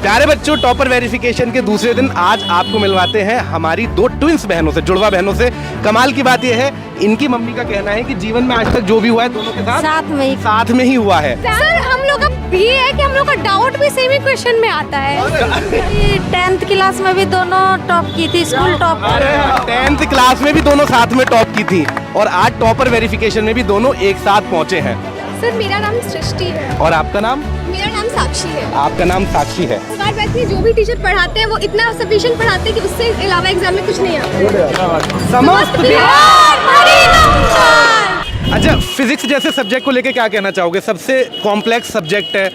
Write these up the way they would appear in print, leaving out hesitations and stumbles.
प्यारे बच्चों, topper verification के दूसरे दिन आज आपको मिलवाते हैं हमारी दो ट्विंस बहनों से, जुड़वा बहनों से। कमाल की बात यह है, इनकी मम्मी का कहना है कि जीवन में आज तक जो भी हुआ है दोनों के साथ में ही हुआ है। सर हम लोग का ये है कि हम लोग का डाउट भी सेम ही क्वेश्चन में आता है। 10th क्लास में भी दोनों टॉप की थी, स्कूल टॉप। 10th क्लास में भी दोनों साथ में टॉप की थी और आज टॉपर वेरिफिकेशन में भी दोनों एक साथ पहुंचे हैं। सर मेरा नाम सृष्टि है। और आपका नाम? मेरा नाम साक्षी है। आपका नाम साक्षी है। हमारे बैच में जो भी टीचर पढ़ाते हैं वो इतना सफिशिएंट पढ़ाते हैं कि उससे अलावा एग्जाम में कुछ नहीं आता। समस्त बिहार हमारी नमस्कार। अच्छा, फिजिक्स जैसे सब्जेक्ट को लेके क्या कहना चाहोगे? सबसे कॉम्प्लेक्स सब्जेक्ट है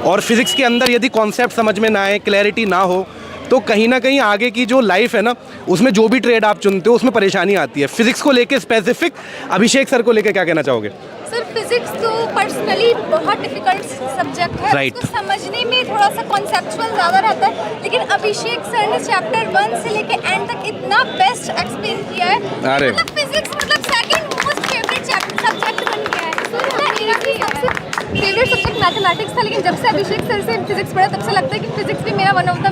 और फिजिक्स के अंदर यदि कॉन्सेप्ट समझ में ना आए, क्लैरिटी ना हो, तो कहीं ना कहीं आगे की जो लाइफ है ना, उसमें जो भी ट्रेड आप चुनते हो उसमें परेशानी आती है। फिजिक्स को लेके स्पेसिफिक अभिषेक सर को लेके क्या कहना चाहोगे? सर फिजिक्स तो पर्सनली बहुत डिफिकल्ट सब्जेक्ट है। Right. उसको समझने में थोड़ा सा कॉन्सेप्चुअल ज़्यादा रहता है, लेकिन अभिषेक सर ने चैप्टर 1 से लेके एंड तक इतना बेस्ट एक्सप्लेन किया है। अरे। मतलब फिजिक्स मतलब सेकंड मोस्ट फेवरेट सब्जेक्ट बन गया है। मेरा भी सबसे फेवरेट सब्जेक्ट मैथमेटिक्स था, लेकिन जब से अभिषेक सर से फिजिक्स पढ़ा तब से लगता है कि फिजिक्स भी मेरा one of the.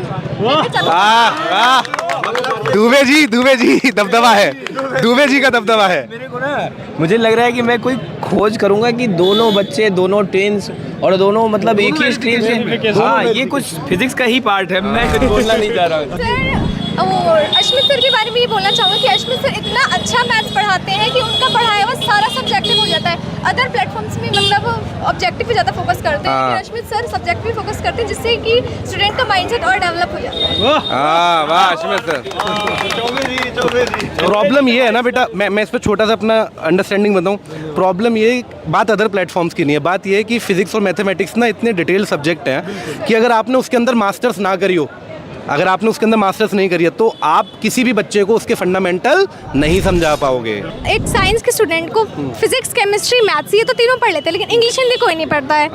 Dubey ji दबदबा है, दुबे जी का दबदबा है। मेरे को ना मुझे लग रहा है कि मैं कोई खोज करूंगा कि दोनों बच्चे, दोनों ट्विंस और दोनों मतलब एक ही स्ट्रीम से। हाँ, ये कुछ फिजिक्स का ही पार्ट है, मैं कुछ बोलना नहीं चाह रहा। सर और अश्मित सर के बारे में ये बोलना चाहूँगा कि अश्मित सर इतना अच्छा मैथ्स पढ़ाते हैं कि उनका पढ़ाया हुआ सारा सब्जेक्टिव हो जाता है। अदर प्लेटफॉर्म्स में मतलब ऑब्जेक्टिव पे ज़्यादा फोकस करते हैं, लेकिन अश्मित सर सब्जेक्ट पे फोकस करते हैं, जिससे कि स्टूडेंट का माइंडसेट और डेवलप हो जाता है। हाँ वाह अश्मित सर। प्रॉब्लम ये है ना बेटा, मैं इस पर छोटा सा अपना अंडरस्टैंडिंग बताऊँ। प्रॉब्लम ये बात अदर प्लेटफॉर्म्स की नहीं है, बात ये है कि फिजिक्स और मैथमेटिक्स ना इतने डिटेल सब्जेक्ट हैं कि अगर आपने उसके अंदर मास्टर्स ना करी हो, अगर आपने उसके अंदर मास्टर्स नहीं करी है, तो आप किसी भी बच्चे को उसके फंडामेंटल नहीं समझा पाओगे। एक साइंस के स्टूडेंट को फिजिक्स, केमिस्ट्री, मैथ्स ये तो तीनों पढ़ लेते हैं, लेकिन इंग्लिश हिंदी कोई नहीं पढ़ता है।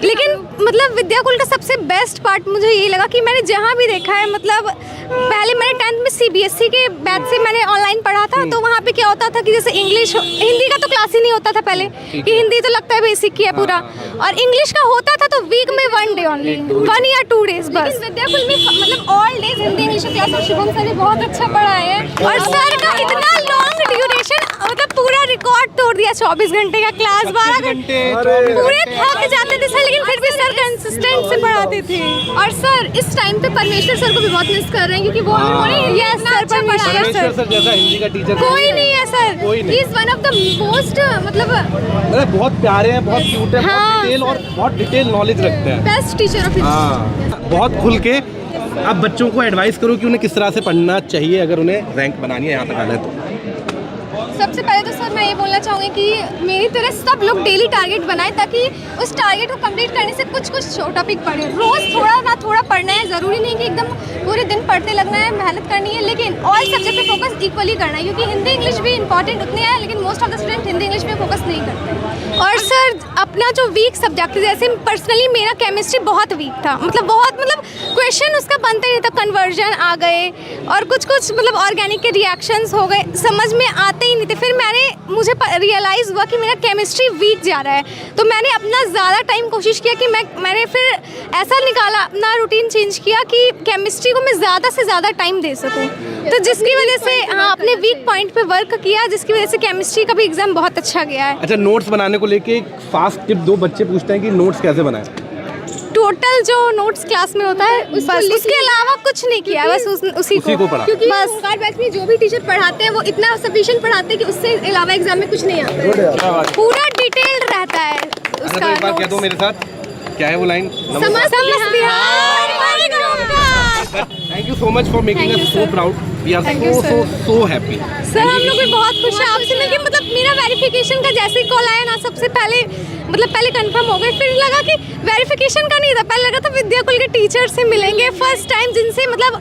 लेकिन मतलब विद्याकुल का सबसे बेस्ट पार्ट मुझे यही लगा कि मैंने जहाँ भी देखा है, मतलब पहले मैंने 10th में CBSE के बैच से मैंने ऑनलाइन पढ़ा था, तो वहाँ पे क्या होता था कि जैसे इंग्लिश, हिंदी का तो क्लास ही नहीं होता था पहले, कि हिंदी तो लगता है बेसिक ही है पूरा, और इंग्लिश का होता था तो वीक में 1 डे ओनली, 1 या 2 डेज बस। विद्याकुल में मतलब all days Hindi English class में शुभम सर ने बहुत अच्छा पढ़ाया है, और सर का इतना लॉन्ग ड्यूरेशन, मतलब पूरा रिकॉर्ड तोड़ दिया। 24 घंटे का क्लास, 12 घंटे पूरे थक जाते थे सर, लेकिन फिर भी सर कंसिस्टेंट से पढ़ाते थे। और सर इस टाइम पे परमेश्वर सर को भी बहुत मिस कर रहे हैं, क्योंकि वो यस सर परमेश्वर सर जैसा हिंदी का टीचर कोई नहीं है sir. He is one of the most मतलब बहुत प्यारे हैं, बहुत क्यूट है, हाँ, बहुत डिटेल और बहुत डिटेल नॉलेज रखते हैं। बेस्ट टीचर ऑफ हाँ, बहुत खुल के आप बच्चों को एडवाइस करो कि उन्हें किस तरह से पढ़ना चाहिए अगर उन्हें रैंक बनानी है, यहाँ तक आना है तो। सबसे पहले तो सर मैं ये बोलना चाहूँगी कि मेरी तरह सब लोग डेली टारगेट बनाएं, ताकि उस टारगेट को कंप्लीट करने से कुछ टॉपिक पढ़े। रोज़ थोड़ा ना थोड़ा पढ़ना है, ज़रूरी नहीं कि एकदम पूरे दिन पढ़ते लगना है, मेहनत करनी है, लेकिन ऑल सब्जेक्ट पे फोकस इक्वली करना है, क्योंकि हिंदी इंग्लिश भी इंपॉर्टेंट उतने हैं, लेकिन most of the student Hindi English में फोकस नहीं करते। और सर अपना जो वीक सब्जेक्ट, जैसे पर्सनली मेरा केमिस्ट्री बहुत वीक था, मतलब क्वेश्चन उसका बनते नहीं था, कन्वर्जन आ गए और कुछ मतलब ऑर्गेनिक के रिएक्शंस हो गए, समझ में आते ही नहीं थे। फिर मुझे रियलाइज़ हुआ कि मेरा केमिस्ट्री वीक जा रहा है, तो मैंने अपना ज़्यादा टाइम कोशिश किया कि मैंने फिर ऐसा निकाला, अपना रूटीन चेंज किया कि केमिस्ट्री को मैं ज़्यादा से ज़्यादा टाइम दे सकूं, तो जिसकी वजह से हाँ अपने वीक पॉइंट पे वर्क किया, जिसकी वजह से केमिस्ट्री का भी एग्ज़ाम बहुत अच्छा गया है। अच्छा, नोट्स बनाने को लेके एक फास्ट टिप दो। बच्चे पूछते हैं कि नोट्स कैसे बनाएं? टोटल जो नोट्स क्लास में होता है बस, उसके अलावा कुछ नहीं किया, बस उसी को पढ़ा। क्योंकि बस हर बैच में जो भी टीचर पढ़ाते हैं वो इतना सफिशिएंट पढ़ाते हैं कि उससे अलावा एग्जाम में कुछ नहीं आता है, पूरा डिटेल्ड रहता है उसका। एक बार कह दो मेरे साथ, क्या है वो लाइन? समस्त Bihar. Thank you so much for making us so proud. We are so happy. Sir हम लोग भी बहुत खुश हैं आपसे मिलके। मतलब मेरा वेरिफिकेशन का जैसे ही कॉल आया ना, सबसे पहले कंफर्म हो गए, फिर लगा कि वेरिफिकेशन का नहीं था, पहले लगा था विद्याकुल के टीचर से मिलेंगे फर्स्ट टाइम, जिनसे मतलब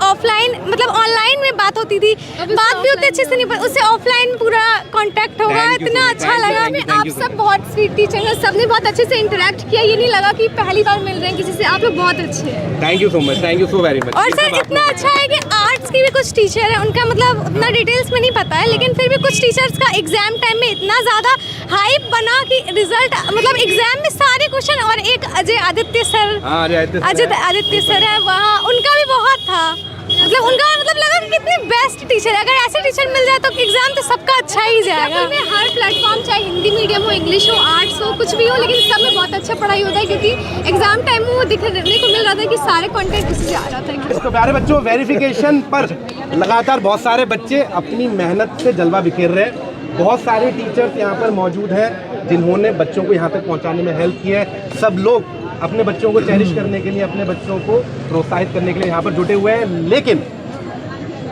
ऑनलाइन में बात होती थी, बात भी उतने अच्छे से नहीं, उससे ऑफलाइन पूरा कांटेक्ट होगा, इतना अच्छा लगा। आप सब बहुत स्वीट टीचर हैं, सबने बहुत अच्छे से इंटरेक्ट किया, ये नहीं लगा कि पहली बार मिल रहे हैं किसी से, आप लोग बहुत अच्छे हैं। Thank you so much, thank you so very much. और सर इतना अच्छा है कि 8 मैथ्स की भी कुछ टीचर है, उनका मतलब उतना डिटेल्स में नहीं पता है, लेकिन फिर भी कुछ टीचर्स का एग्जाम टाइम में इतना ज़्यादा हाइप बना कि रिजल्ट मतलब एग्जाम में सारे क्वेश्चन, और एक अजय आदित्य सर, अजय आदित्य सर है वहाँ, उनका भी बहुत था, मतलब उनका मतलब लगा कि कितनी बेस्ट टीचर है। अगर ऐसे टीचर मिल जाए तो एग्जाम तो सबका अच्छा ही जाएगा। हर प्लेटफॉर्म, चाहे हिंदी मीडियम हो, इंग्लिश हो, आर्ट्स हो, कुछ भी हो, लेकिन सब में बहुत अच्छा पढ़ाई होता है, क्योंकि एग्जाम टाइम में वो दिखने को मिल रहा था कि सारे कंटेंट उसी से आ रहा था। तो प्यारे बच्चों, वेरिफिकेशन पर लगातार बहुत सारे बच्चे अपनी मेहनत से जलवा बिखेर रहे हैं। बहुत सारे टीचर्स यहाँ पर मौजूद हैं जिन्होंने बच्चों को यहाँ तक पहुँचाने में हेल्प की है। सब लोग अपने बच्चों को चेरिश करने के लिए, अपने बच्चों को प्रोत्साहित करने के लिए यहाँ पर जुटे हुए हैं, लेकिन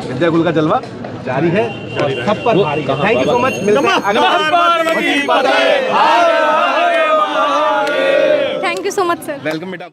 विद्याकुल का जलवा जारी है और सब पर भारी है। Thank you so much. मिलते हैं अगले। Thank you so much sir. Welcome बेटा।